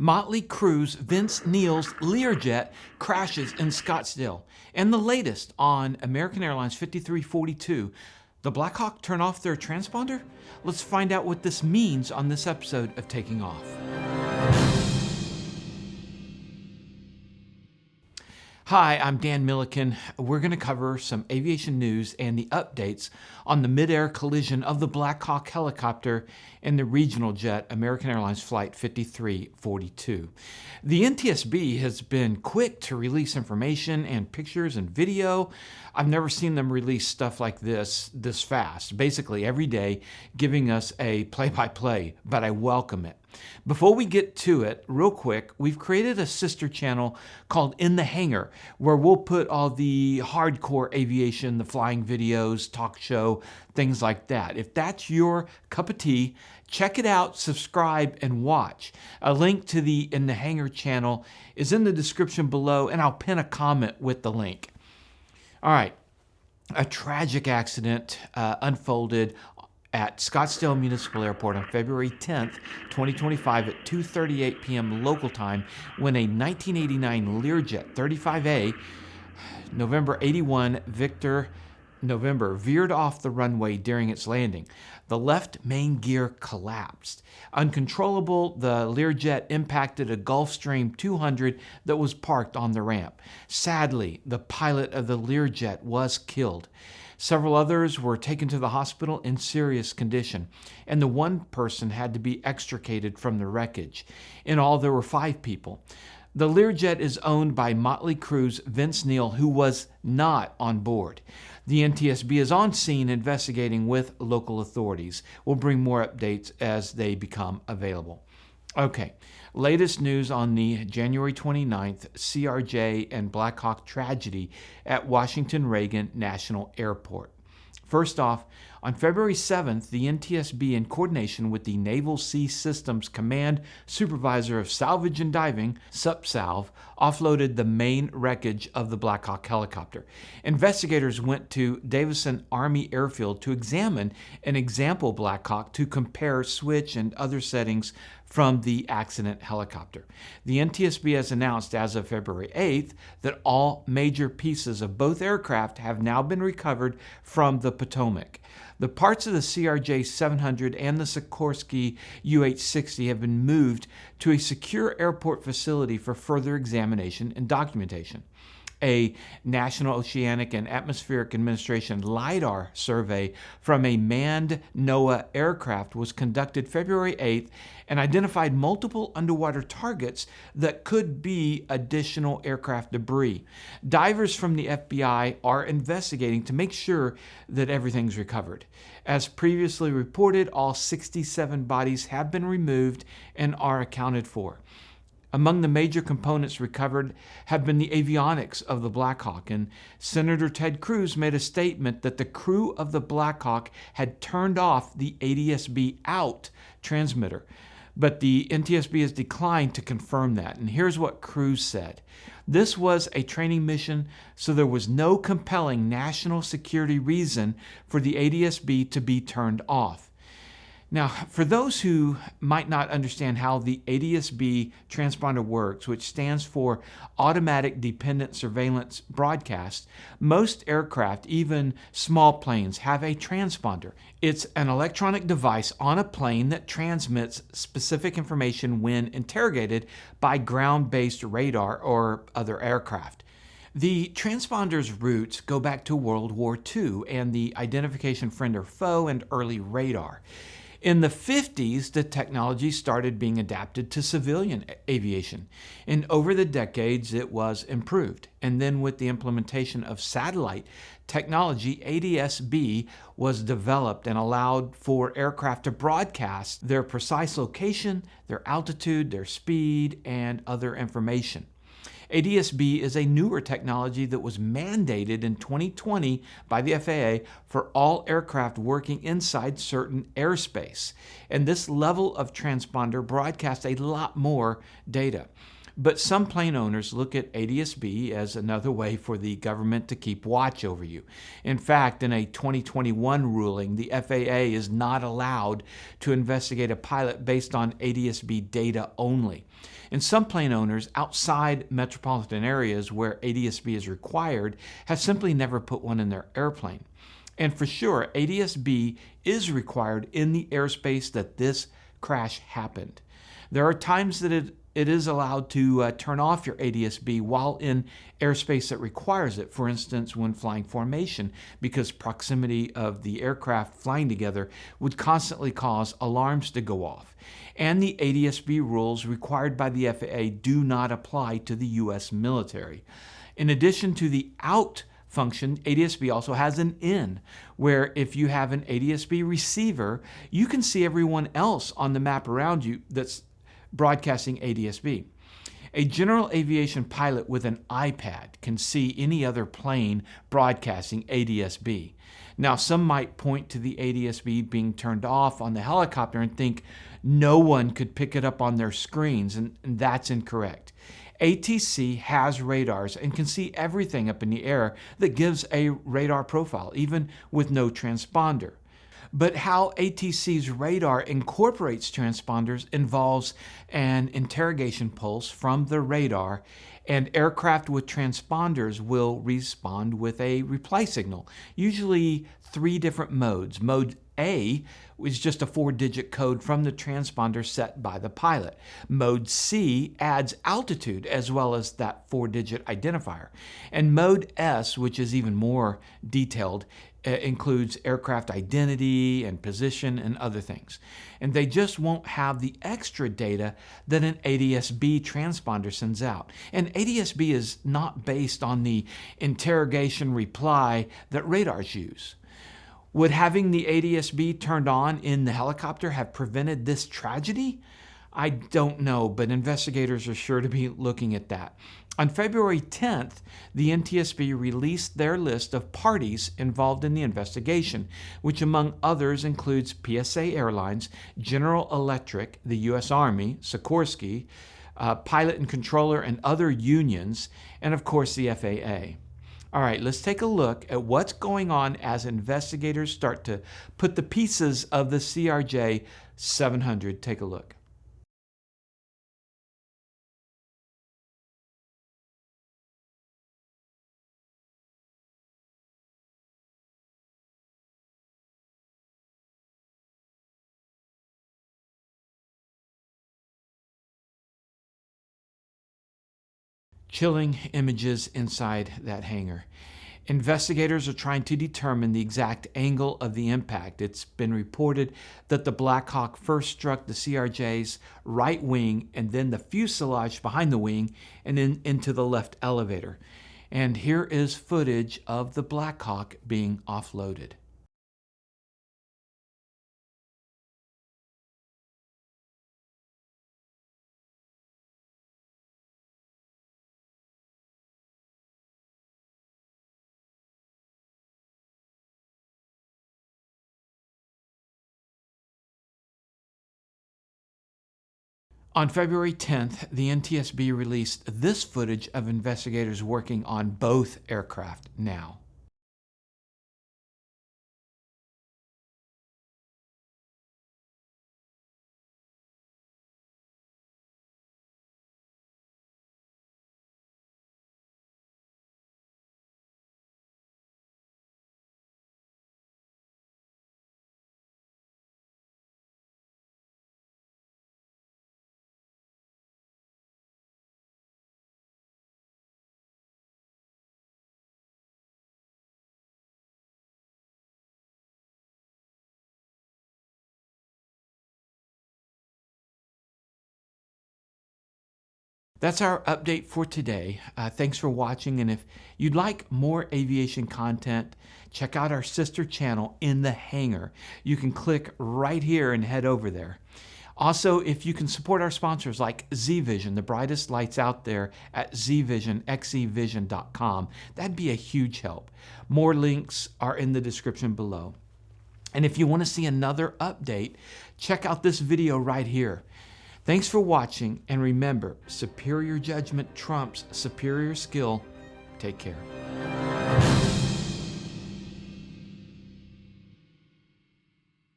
Motley Crue's Vince Neil's Learjet crashes in Scottsdale. And the latest on American Airlines 5342. The Blackhawk turn off their transponder? Let's find out what this means on this episode of Taking Off. Hi, I'm Dan Milliken. We're going to cover some aviation news and the updates on the mid-air collision of the Blackhawk helicopter and the regional jet American Airlines Flight 5342. The NTSB has been quick to release information and pictures and video. I've never seen them release stuff like this fast, basically every day giving us a play-by-play, but I welcome it. Before we get to it, real quick, we've created a sister channel called In the Hangar, where we'll put all the hardcore aviation, the flying videos, talk show, things like that. If that's your cup of tea, check it out, subscribe, and watch. A link to the In the Hangar channel is in the description below, and I'll pin a comment with the link. All right, a tragic accident unfolded at Scottsdale Municipal Airport on February 10th, 2025 at 2:38 p.m. local time when a 1989 Learjet 35A, November 81 Victor November, veered off the runway during its landing. The left main gear collapsed. Uncontrollable, the Learjet impacted a Gulfstream 200 that was parked on the ramp. Sadly, the pilot of the Learjet was killed. Several others were taken to the hospital in serious condition, and the one person had to be extricated from the wreckage. In all, there were 5 people. The Learjet is owned by Motley Crue's Vince Neil, who was not on board. The NTSB is on scene investigating with local authorities. We'll bring more updates as they become available. Okay, latest news on the January 29th CRJ and Blackhawk tragedy at Washington Reagan National Airport. First off, on February 7th, the NTSB, in coordination with the Naval Sea Systems Command Supervisor of Salvage and Diving, SUPSALV, offloaded the main wreckage of the Blackhawk helicopter. Investigators went to Davison Army Airfield to examine an example Blackhawk to compare switch and other settings from the accident helicopter. The NTSB has announced as of February 8th that all major pieces of both aircraft have now been recovered from the Potomac. The parts of the CRJ-700 and the Sikorsky UH-60 have been moved to a secure airport facility for further examination and documentation. A National Oceanic and Atmospheric Administration LIDAR survey from a manned NOAA aircraft was conducted February 8th and identified multiple underwater targets that could be additional aircraft debris. Divers from the FBI are investigating to make sure that everything's recovered. As previously reported, all 67 bodies have been removed and are accounted for. Among the major components recovered have been the avionics of the Blackhawk, and Senator Ted Cruz made a statement that the crew of the Blackhawk had turned off the ADS-B out transmitter. But the NTSB has declined to confirm that, and here's what Cruz said. This was a training mission, so there was no compelling national security reason for the ADS-B to be turned off. Now, for those who might not understand how the ADS-B transponder works, which stands for Automatic Dependent Surveillance Broadcast, most aircraft, even small planes, have a transponder. It's an electronic device on a plane that transmits specific information when interrogated by ground-based radar or other aircraft. The transponder's roots go back to World War II and the identification friend or foe and early radar. In the 50s, the technology started being adapted to civilian aviation, and over the decades it was improved. And then with the implementation of satellite technology, ADS-B was developed and allowed for aircraft to broadcast their precise location, their altitude, their speed, and other information. ADS-B is a newer technology that was mandated in 2020 by the FAA for all aircraft working inside certain airspace. And this level of transponder broadcasts a lot more data. But some plane owners look at ADS-B as another way for the government to keep watch over you. In fact, in a 2021 ruling, the FAA is not allowed to investigate a pilot based on ADS-B data only. And some plane owners outside metropolitan areas where ADS-B is required have simply never put one in their airplane. And for sure, ADS-B is required in the airspace that this crash happened. There are times that it is allowed to turn off your ADS-B while in airspace that requires it, for instance, when flying formation, because proximity of the aircraft flying together would constantly cause alarms to go off. And the ADS-B rules required by the FAA do not apply to the U.S. military. In addition to the out function, ADS-B also has an in, where if you have an ADS-B receiver, you can see everyone else on the map around you that's broadcasting ADS-B. A general aviation pilot with an iPad can see any other plane broadcasting ADS-B. Now, some might point to the ADS-B being turned off on the helicopter and think no one could pick it up on their screens, and that's incorrect. ATC has radars and can see everything up in the air that gives a radar profile, even with no transponder. But how ATC's radar incorporates transponders involves an interrogation pulse from the radar, and aircraft with transponders will respond with a reply signal, usually 3 different modes. Mode A is just a 4-digit code from the transponder set by the pilot. Mode C adds altitude as well as that 4-digit identifier. And Mode S, which is even more detailed, includes aircraft identity and position and other things. And they just won't have the extra data that an ADS-B transponder sends out. And ADS-B is not based on the interrogation reply that radars use. Would having the ADS-B turned on in the helicopter have prevented this tragedy? I don't know, but investigators are sure to be looking at that. On February 10th, the NTSB released their list of parties involved in the investigation, which among others includes PSA Airlines, General Electric, the U.S. Army, Sikorsky, pilot and controller and other unions, and of course the FAA. All right, let's take a look at what's going on as investigators start to put the pieces of the CRJ 700. Take a look. Chilling images inside that hangar. Investigators are trying to determine the exact angle of the impact. It's been reported that the Blackhawk first struck the CRJ's right wing and then the fuselage behind the wing and then into the left elevator. And here is footage of the Blackhawk being offloaded. On February 10th, the NTSB released this footage of investigators working on both aircraft now. That's our update for today. Thanks for watching, and if you'd like more aviation content, check out our sister channel In the Hangar. You can click right here and head over there. Also, if you can support our sponsors like Z-Vision, the brightest lights out there at xevision.com, that'd be a huge help. More links are in the description below. And if you want to see another update, check out this video right here. Thanks for watching, and remember, superior judgment trumps superior skill. Take care.